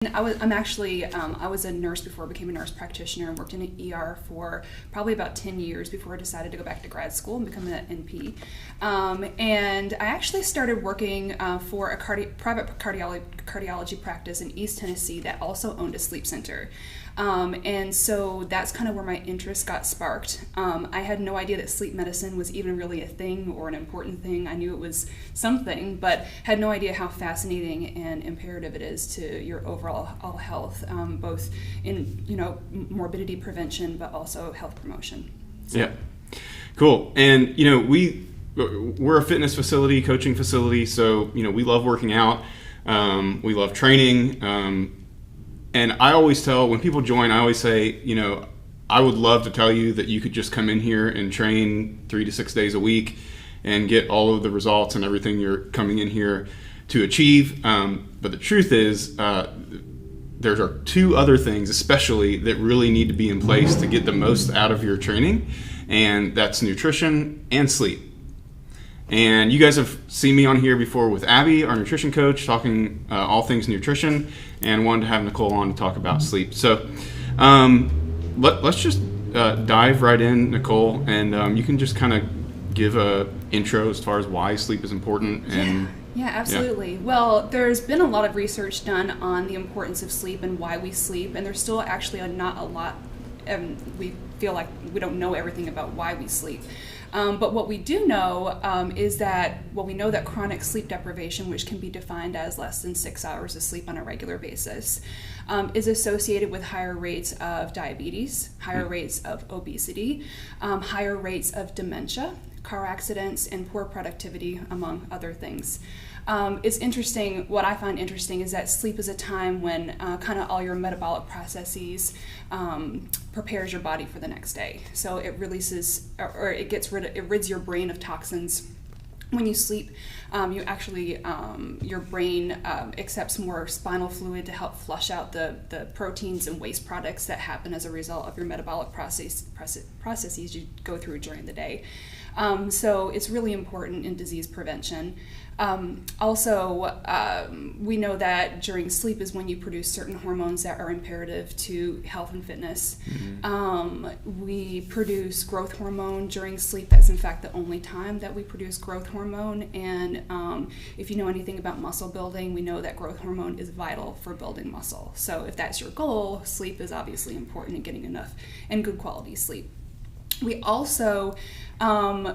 I was a nurse before I became a nurse practitioner and worked in an ER for probably about 10 years before I decided to go back to grad school and become an NP. And I actually started working for a private cardiology practice in East Tennessee that also owned a sleep center. And so that's kind of where my interest got sparked. I had no idea that sleep medicine was even really a thing or an important thing. I knew it was something, but had no idea how fascinating and imperative it is to your overall health, both in morbidity prevention, but also health promotion. So. Yeah, cool. And we're a fitness facility, coaching facility, so we love working out. We love training. And I always tell, when people join, I always say, I would love to tell you that you could just come in here and train 3 to 6 days a week and get all of the results and everything you're coming in here to achieve. But the truth is, there are 2 other things especially that really need to be in place to get the most out of your training, and that's nutrition and sleep. And you guys have seen me on here before with Abby, our nutrition coach, talking all things nutrition, and wanted to have Nicole on to talk about sleep. So let's just dive right in, Nicole, and you can just kind of give a intro as far as why sleep is important. Yeah, absolutely. Yeah. Well, there's been a lot of research done on the importance of sleep and why we sleep, and there's still actually not a lot. We feel like we don't know everything about why we sleep. But what we do know is that, we know that chronic sleep deprivation, which can be defined as less than 6 hours of sleep on a regular basis, is associated with higher rates of diabetes, higher rates of obesity, higher rates of dementia, car accidents, and poor productivity, among other things. It's interesting, what I find interesting is that sleep is a time when kind of all your metabolic processes prepares your body for the next day. So it releases, or it rids your brain of toxins. When you sleep, you actually, your brain accepts more spinal fluid to help flush out the proteins and waste products that happen as a result of your metabolic processes you go through during the day. So it's really important in disease prevention. Also, we know that during sleep is when you produce certain hormones that are imperative to health and fitness. Mm-hmm. We produce growth hormone during sleep. That's in fact the only time that we produce growth hormone. And if you know anything about muscle building, we know that growth hormone is vital for building muscle. So if that's your goal, sleep is obviously important in getting enough and good quality sleep. We also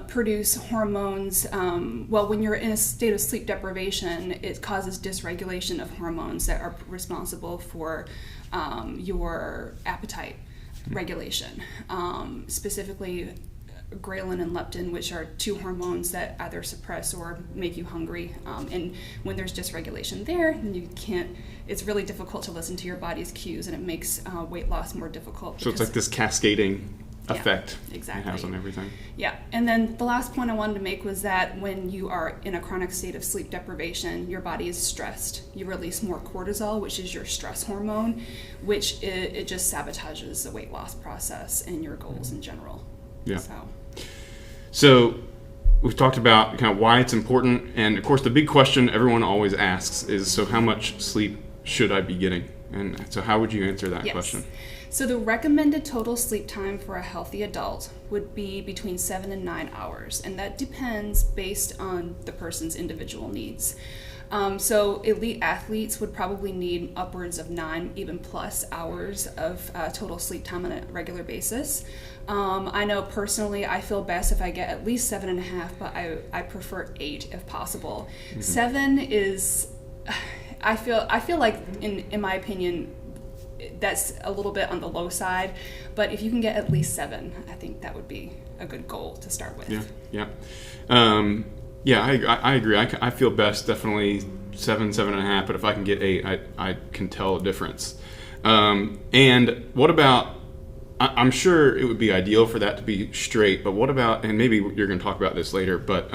produce hormones, when you're in a state of sleep deprivation, it causes dysregulation of hormones that are responsible for your appetite regulation, specifically ghrelin and leptin, which are 2 hormones that either suppress or make you hungry. And when there's dysregulation there, then it's really difficult to listen to your body's cues, and it makes weight loss more difficult. So it's like this cascading effect exactly. It has on everything. Yeah, and then the last point I wanted to make was that when you are in a chronic state of sleep deprivation, your body is stressed. You release more cortisol, which is your stress hormone, which it just sabotages the weight loss process and your goals in general. Yeah. So we've talked about kind of why it's important, and of course the big question everyone always asks is, so how much sleep should I be getting? And so how would you answer that question? So the recommended total sleep time for a healthy adult would be between 7 and 9 hours, and that depends based on the person's individual needs. So elite athletes would probably need upwards of 9, even plus hours of total sleep time on a regular basis. I know personally I feel best if I get at least 7.5, but I prefer 8 if possible. Mm-hmm. 7 is, I feel like in my opinion, that's a little bit on the low side, but if you can get at least 7, I think that would be a good goal to start with. I agree. I feel best definitely 7.5, but if I can get 8, I can tell a difference. And what about, I'm sure it would be ideal for that to be straight, but what about, and maybe you're going to talk about this later, but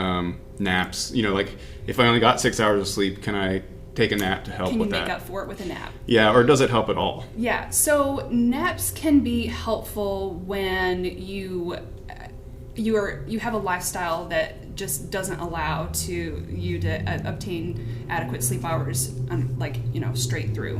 naps, like if I only got 6 hours of sleep, can I take a nap to help with that? Can you make up for it with a nap? Yeah, or does it help at all? Yeah, so naps can be helpful when you have a lifestyle that just doesn't allow you to obtain adequate sleep hours, straight through.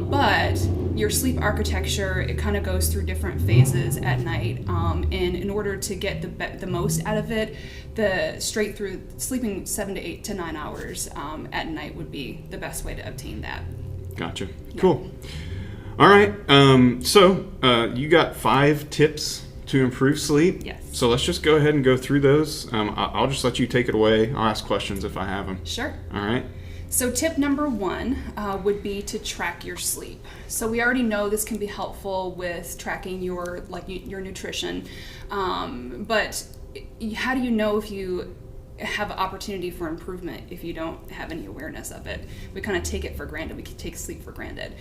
But your sleep architecture, it kind of goes through different phases at night, and in order to get the most out of it, the straight through sleeping 7 to 8 to 9 hours at night would be the best way to obtain that. Gotcha. Yeah. Cool. All right. So you got 5 tips to improve sleep. Yes. So let's just go ahead and go through those. I'll just let you take it away. I'll ask questions if I have them. Sure. All right. So tip number 1 would be to track your sleep. So we already know this can be helpful with tracking your nutrition, but how do you know if you have an opportunity for improvement if you don't have any awareness of it? We kind of take it for granted. We can take sleep for granted.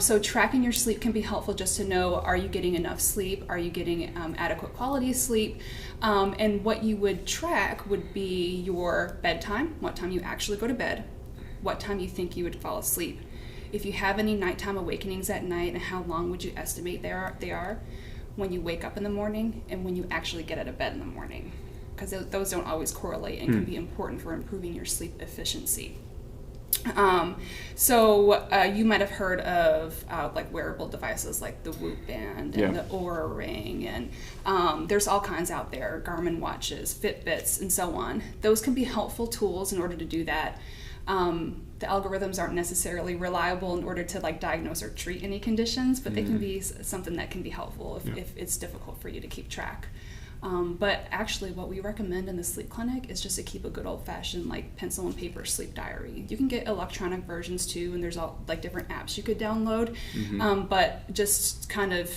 So tracking your sleep can be helpful just to know, are you getting enough sleep? Are you getting adequate quality sleep? And what you would track would be your bedtime, what time you actually go to bed, what time you think you would fall asleep. If you have any nighttime awakenings at night, and how long would you estimate they are when you wake up in the morning and when you actually get out of bed in the morning, because those don't always correlate and can be important for improving your sleep efficiency. So you might have heard of wearable devices like the Whoop band and the Oura ring, and there's all kinds out there, Garmin watches, Fitbits, and so on. Those can be helpful tools in order to do that. The algorithms aren't necessarily reliable in order to diagnose or treat any conditions, but they can be something that can be helpful if it's difficult for you to keep track. But actually what we recommend in the sleep clinic is just to keep a good old-fashioned pencil and paper sleep diary. You can get electronic versions too, and there's all different apps you could download, but just kind of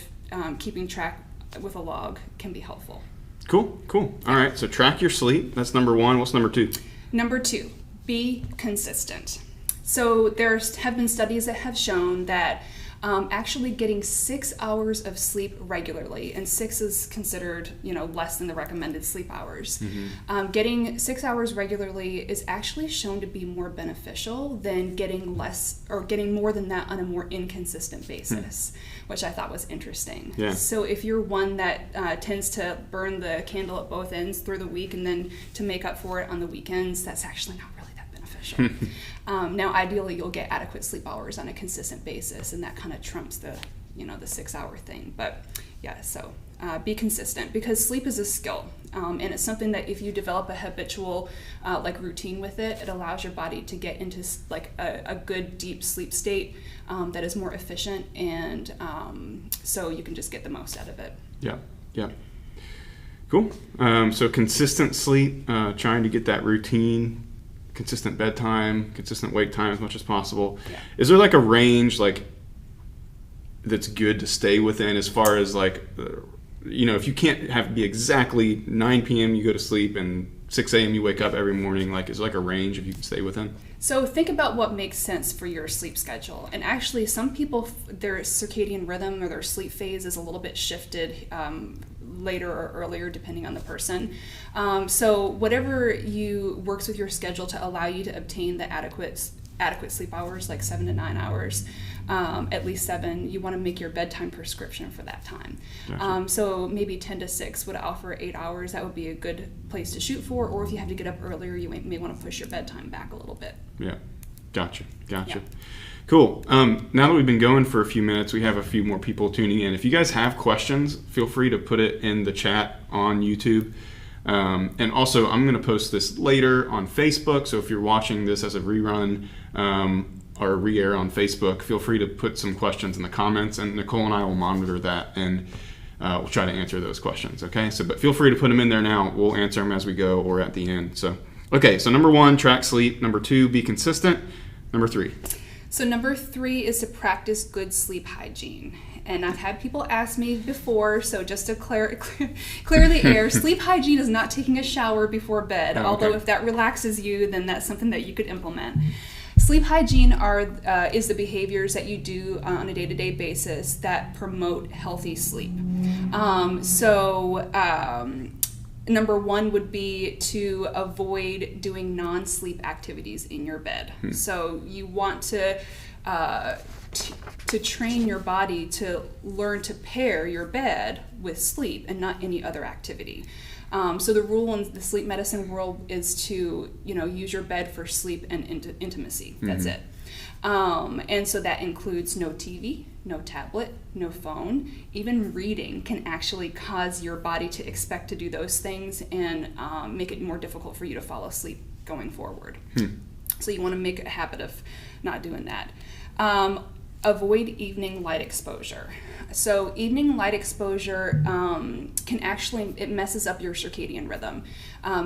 keeping track with a log can be helpful. Cool. All right, so track your sleep. That's number 1. What's number 2? Number 2, be consistent. So there have been studies that have shown that actually getting 6 hours of sleep regularly, and 6 is considered less than the recommended sleep hours. Getting 6 hours regularly is actually shown to be more beneficial than getting less or getting more than that on a more inconsistent basis, which I thought was interesting. Yeah. So if you're one that tends to burn the candle at both ends through the week and then to make up for it on the weekends, that's actually not really that beneficial. Now, ideally, you'll get adequate sleep hours on a consistent basis, and that kind of trumps the 6 hour thing. But yeah, so be consistent, because sleep is a skill, and it's something that if you develop a habitual routine with it, it allows your body to get into a good deep sleep state that is more efficient, and so you can just get the most out of it. Yeah. Cool. So consistent sleep, trying to get that routine, consistent bedtime, consistent wake time as much as possible. Yeah. Is there a range that's good to stay within, as far as if you can't be exactly 9 p.m. you go to sleep and 6 a.m. you wake up every morning, is there a range if you can stay within? So think about what makes sense for your sleep schedule. And actually some people, their circadian rhythm or their sleep phase is a little bit shifted later or earlier depending on the person. So whatever works with your schedule to allow you to obtain the adequate sleep hours, 7 to 9 hours, at least 7, you want to make your bedtime prescription for that time. Gotcha. So maybe 10 to 6 would offer 8 hours. That would be a good place to shoot for. Or if you have to get up earlier, you may want to push your bedtime back a little bit. Yeah. Gotcha. Yeah. Cool. Now that we've been going for a few minutes, we have a few more people tuning in. If you guys have questions, feel free to put it in the chat on YouTube. And also, I'm going to post this later on Facebook, so if you're watching this as a rerun or a re-air on Facebook, feel free to put some questions in the comments, and Nicole and I will monitor that, and we'll try to answer those questions, okay? But feel free to put them in there now. We'll answer them as we go or at the end. So number 1, track sleep. Number 2, be consistent. Number 3. So number 3 is to practice good sleep hygiene. And I've had people ask me before, so just to clear the air, sleep hygiene is not taking a shower before bed, although if that relaxes you, then that's something that you could implement. Sleep hygiene is the behaviors that you do on a day-to-day basis that promote healthy sleep. Number 1 would be to avoid doing non-sleep activities in your bed. So you want to train your body to learn to pair your bed with sleep and not any other activity. So the rule in the sleep medicine world is to, use your bed for sleep and intimacy. That's it. And so that includes no TV, no tablet, no phone. Even reading can actually cause your body to expect to do those things and make it more difficult for you to fall asleep going forward. So you want to make a habit of not doing that. Avoid evening light exposure. So evening light exposure it messes up your circadian rhythm.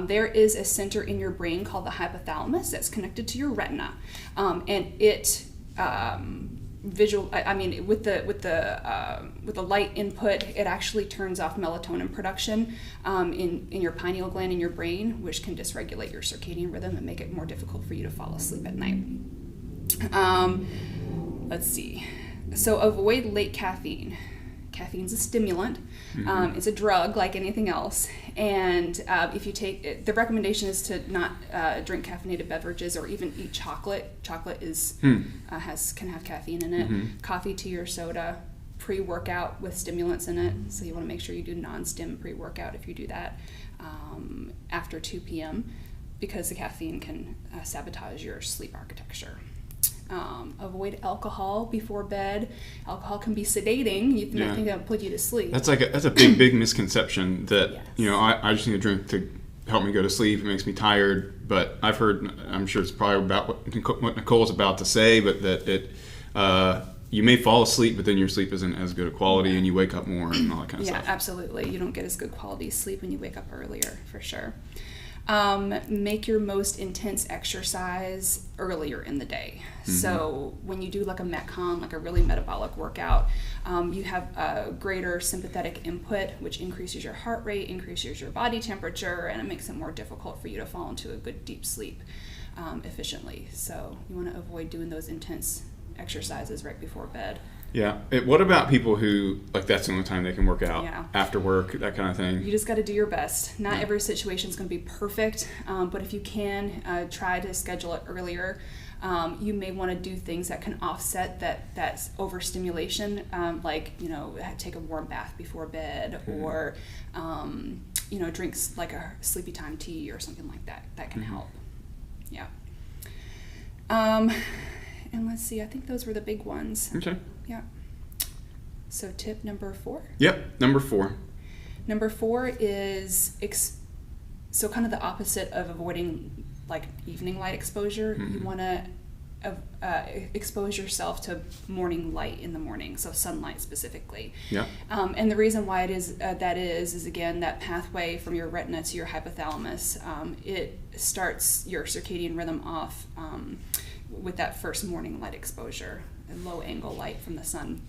There is a center in your brain called the hypothalamus that's connected to your retina, and it with the light input, it actually turns off melatonin production in your pineal gland in your brain, which can dysregulate your circadian rhythm and make it more difficult for you to fall asleep at night. Let's see. So avoid late caffeine. Caffeine's a stimulant. It's a drug like anything else. And if you take it, the recommendation is to not drink caffeinated beverages or even eat chocolate. Chocolate is can have caffeine in it. Coffee, tea, or soda. Pre-workout with stimulants in it. So you want to make sure you do non-stim pre-workout if you do that after 2 p.m. because the caffeine can sabotage your sleep architecture. Avoid alcohol before bed. Alcohol can be sedating. You think that'll put you to sleep. That's a big misconception that yes. I just need a drink to help me go to sleep. It makes me tired. But I'm sure it's probably about what Nicole's about to say, but that you may fall asleep, but then your sleep isn't as good a quality, and you wake up more and all that kind of stuff. Yeah, absolutely. You don't get as good quality sleep when you wake up earlier, for sure. Make your most intense exercise earlier in the day. So when you do like a Metcon, like a really metabolic workout, you have a greater sympathetic input, which increases your heart rate, increases your body temperature, and it makes it more difficult for you to fall into a good deep sleep efficiently. So you want to avoid doing those intense exercises right before bed. Yeah. What about people who, like, that's the only time they can work out? After work, that kind of thing? You just got to do your best. Not every situation is going to be perfect, but if you can, try to schedule it earlier. You may want to do things that can offset that overstimulation, like, take a warm bath before bed, or, drinks like a sleepy time tea or something like that. That can help. Yeah. And let's see, I think those were the big ones. Okay. Yeah. So tip number 4? Yep, number 4. Number 4 is so kind of the opposite of avoiding like evening light exposure. You want to expose yourself to morning light in the morning, so sunlight specifically. Yeah. And the reason why it is is again that pathway from your retina to your hypothalamus. It starts your circadian rhythm off with that first morning light exposure, and low angle light from the sun.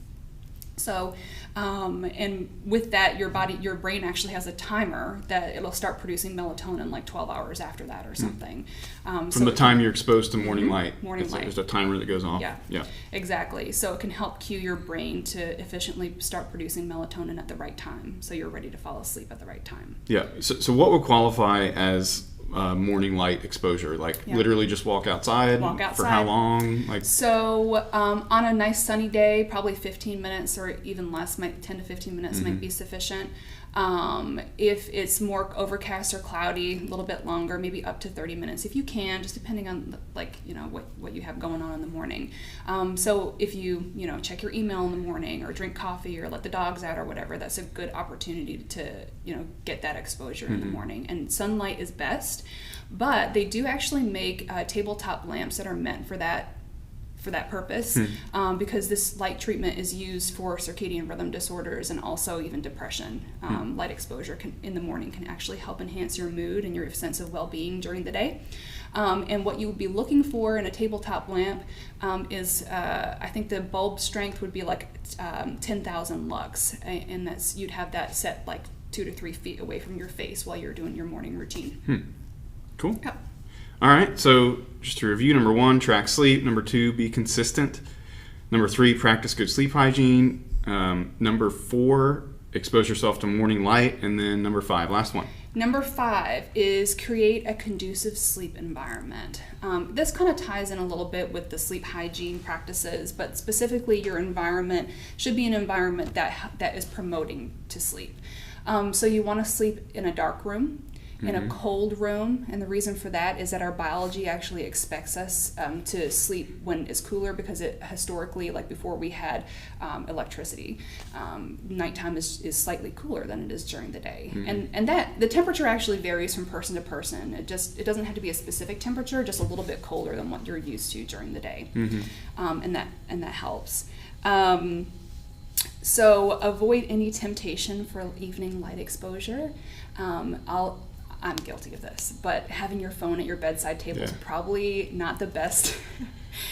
So, and with that, your brain actually has a timer that it'll start producing melatonin like 12 hours after that or something. From the time you're exposed to morning light. There's a timer that goes off. Yeah, exactly. So it can help cue your brain to efficiently start producing melatonin at the right time, so you're ready to fall asleep at the right time. Yeah. So what would qualify as morning light exposure? Literally just walk outside? For how long? So on a nice sunny day, probably 15 minutes or even less, 10 to 15 minutes might be sufficient. If it's more overcast or cloudy, a little bit longer, maybe up to 30 minutes if you can, just depending on what you have going on in the morning. So if you check your email in the morning or drink coffee or let the dogs out or whatever, that's a good opportunity to get that exposure in the morning. And sunlight is best, but they do actually make tabletop lamps that are meant for that purpose, because this light treatment is used for circadian rhythm disorders and also even depression. Light exposure in the morning can actually help enhance your mood and your sense of well-being during the day. And what you would be looking for in a tabletop lamp is, I think the bulb strength would be like 10,000 lux, and you'd have that set like 2 to 3 feet away from your face while you're doing your morning routine. Cool. Yep. All right, so just to review, number 1, track sleep. Number 2, be consistent. Number 3, practice good sleep hygiene. Number 4, expose yourself to morning light. And then number 5, last one. Number 5 is create a conducive sleep environment. This kind of ties in a little bit with the sleep hygiene practices, but specifically your environment should be an environment that is promoting to sleep. So you want to sleep in a dark room, in a cold room, and the reason for that is that our biology actually expects us to sleep when it's cooler, because it historically, like before we had electricity, nighttime is slightly cooler than it is during the day. And that the temperature actually varies from person to person. It doesn't have to be a specific temperature, just a little bit colder than what you're used to during the day. And that helps. So avoid any temptation for evening light exposure. I'm guilty of this, but having your phone at your bedside table is probably not the best.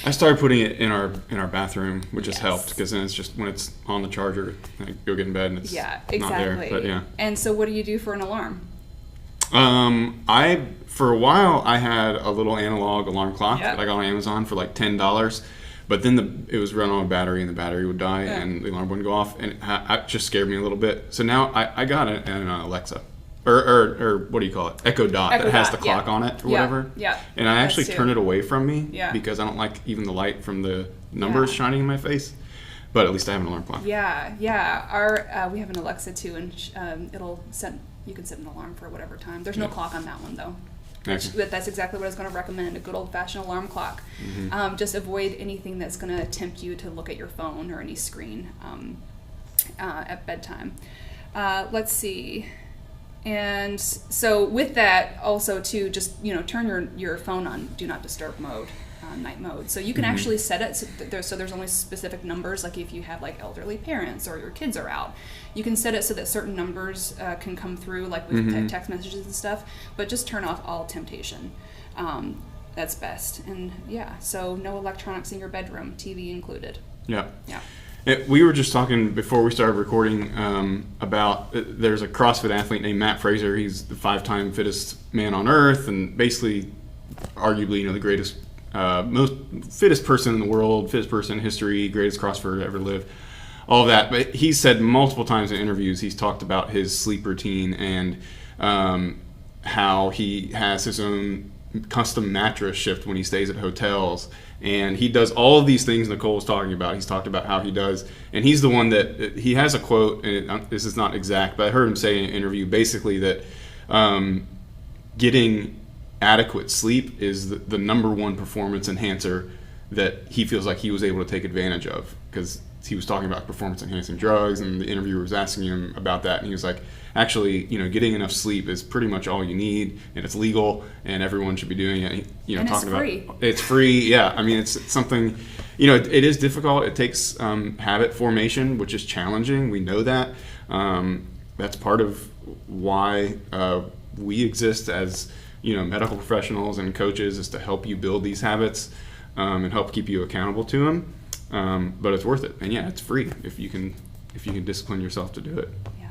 I started putting it in our bathroom, which has helped, because then it's just when it's on the charger, I go get in bed and it's not there. But And so what do you do for an alarm? For a while I had a little analog alarm clock that I got on Amazon for like $10. But then it was run on a battery, and the battery would die, and the alarm wouldn't go off, and it just scared me a little bit. So now I got an Alexa, or what do you call it? Echo Dot that has the clock on it or whatever. Yeah. And I actually turn it away from me because I don't like even the light from the numbers shining in my face. But at least I have an alarm clock. Yeah. We have an Alexa too, and you can set an alarm for whatever time. There's no clock on that one though. That's exactly what I was going to recommend, a good old-fashioned alarm clock. Just avoid anything that's going to tempt you to look at your phone or any screen at bedtime. Let's see. And so with that, also too, just turn your phone on Do Not Disturb mode, night mode. So you can actually set it so there's only specific numbers, like if you have like elderly parents or your kids are out. You can set it so that certain numbers can come through, like with text messages and stuff, but just turn off all temptation. That's best. And so no electronics in your bedroom, TV included. Yeah. We were just talking before we started recording about there's a CrossFit athlete named Matt Fraser. He's the 5-time fittest man on earth, and basically arguably the greatest most fittest person in the world, fittest person in history, greatest CrossFitter to ever live, all of that. But he said multiple times in interviews, he's talked about his sleep routine and how he has his own custom mattress shift when he stays at hotels. And he does all of these things Nicole was talking about. He's talked about how he does. And he's the one that, he has a quote, and this is not exact, but I heard him say in an interview basically that getting adequate sleep is the number one performance enhancer that he feels like he was able to take advantage of, because he was talking about performance enhancing drugs, and the interviewer was asking him about that, and he was like, actually, getting enough sleep is pretty much all you need, and it's legal, and everyone should be doing it. And talking it's free. about it's free. Yeah, I mean, it's something. It is difficult. It takes habit formation, which is challenging. We know that. That's part of why we exist as medical professionals and coaches, is to help you build these habits and help keep you accountable to them. But it's worth it, and it's free if you can discipline yourself to do it. Yeah,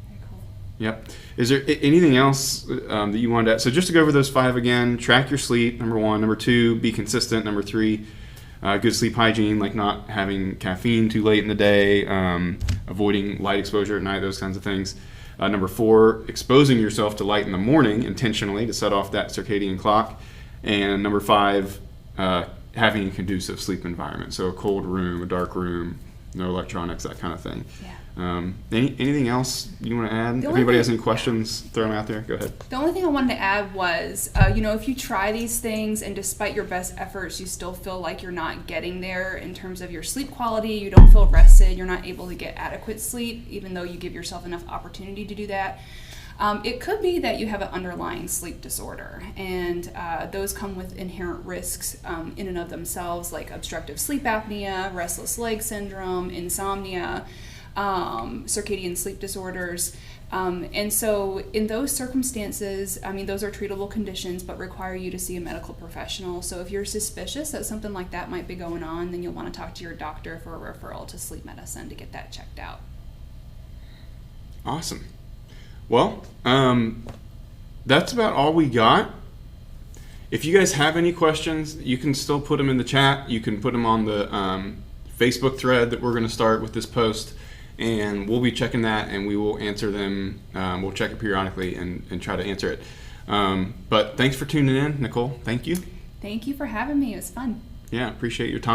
very cool. Yep. Is there anything else that you wanted to add? So just to go over those 5 again: track your sleep, number 1. Number 2, be consistent. Number 3, good sleep hygiene, like not having caffeine too late in the day, avoiding light exposure at night, those kinds of things. Number 4, exposing yourself to light in the morning intentionally to set off that circadian clock. And number 5, having a conducive sleep environment. So a cold room, a dark room, no electronics, that kind of thing. Yeah. Anything else you want to add? If anybody has any questions, throw them out there. Go ahead. The only thing I wanted to add was, if you try these things and despite your best efforts, you still feel like you're not getting there in terms of your sleep quality, you don't feel rested, you're not able to get adequate sleep, even though you give yourself enough opportunity to do that. It could be that you have an underlying sleep disorder, and those come with inherent risks in and of themselves, like obstructive sleep apnea, restless leg syndrome, insomnia, circadian sleep disorders. And so in those circumstances, those are treatable conditions, but require you to see a medical professional. So if you're suspicious that something like that might be going on, then you'll want to talk to your doctor for a referral to sleep medicine to get that checked out. Awesome. Well, that's about all we got. If you guys have any questions, you can still put them in the chat. You can put them on the Facebook thread that we're going to start with this post, and we'll be checking that, and we will answer them. We'll check it periodically and try to answer it. But thanks for tuning in, Nicole. Thank you. Thank you for having me. It was fun. Yeah, appreciate your time.